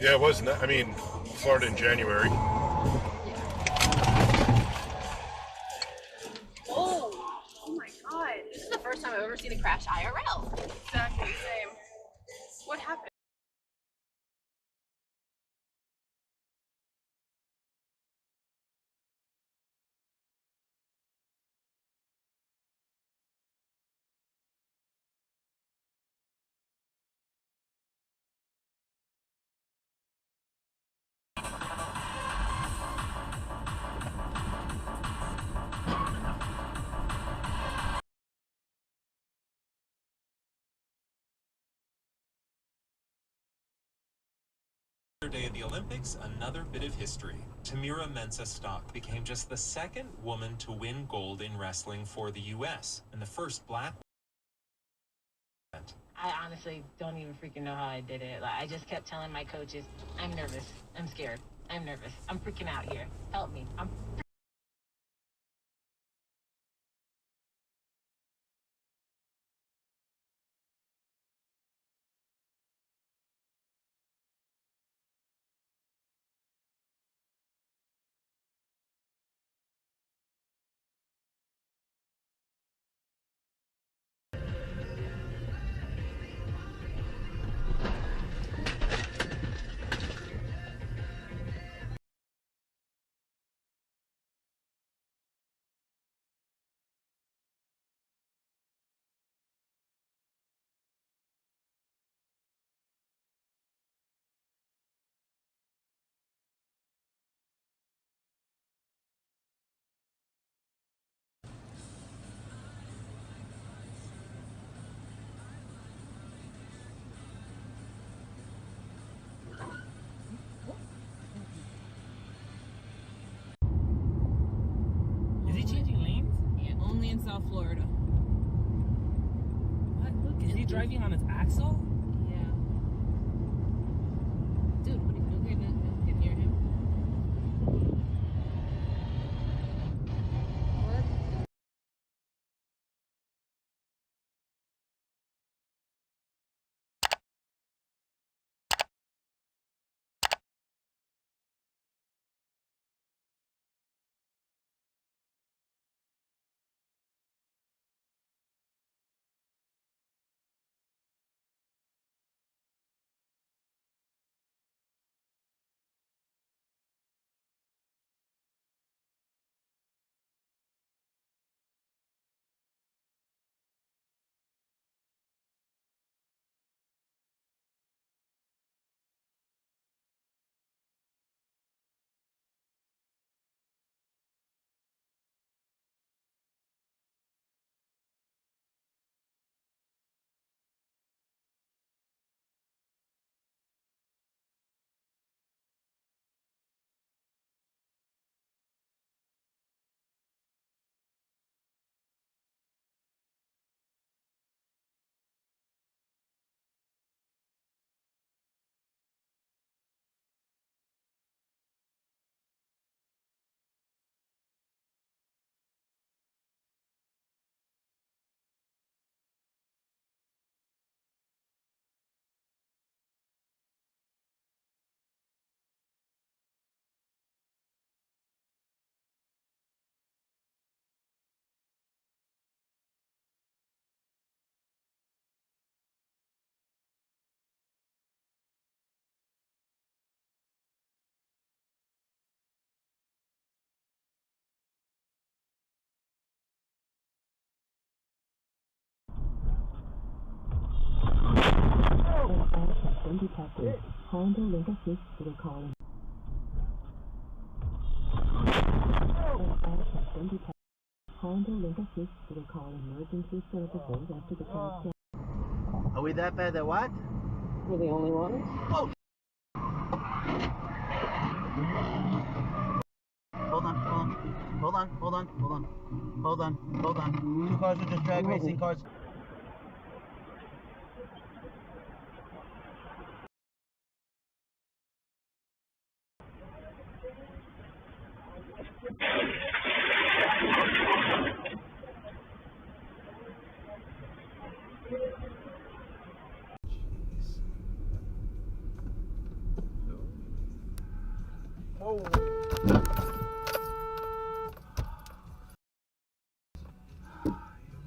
Yeah, it wasn't. I mean, Florida in January. Oh my God. This is the first time I've ever seen a crash IRL. Exactly, same. What happened? Day of the Olympics, another bit of history. Tamira Mensah Stock became just the second woman to win gold in wrestling for the U.S. and the first black woman. I honestly don't even freaking know how I did it. Like, I just kept telling my coaches, I'm nervous. I'm scared. I'm nervous. I'm freaking out here. Help me. Is he changing lanes? Yeah, only in South Florida. What? Look, is he driving on his axle? Yeah. Dude, what are you doing? No, get near him. What? Detected. Honda Link Assist will call. Honda Link Assist will call emergency services after the crash. Are we that bad at what? We're the only ones. Oh! Hold on, hold on. Hold on, hold on, hold on. Hold on, hold on. Two cars are just drag racing cars.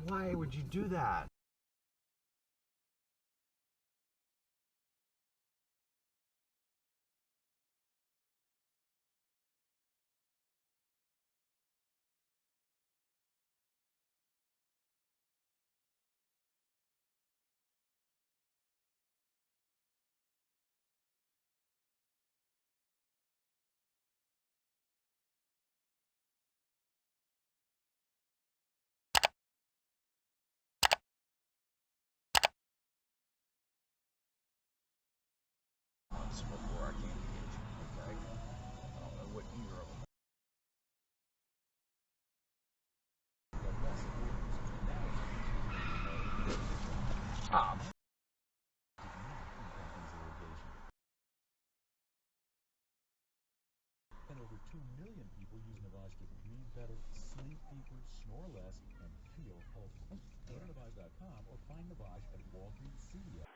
Why would you do that? Before I came to get you, okay? I don't know what either of them. Tom. And over 2 million people use Navage to breathe better, sleep deeper, snore less, and feel healthier. Go to Navage.com or find Navage at Walgreens CVS.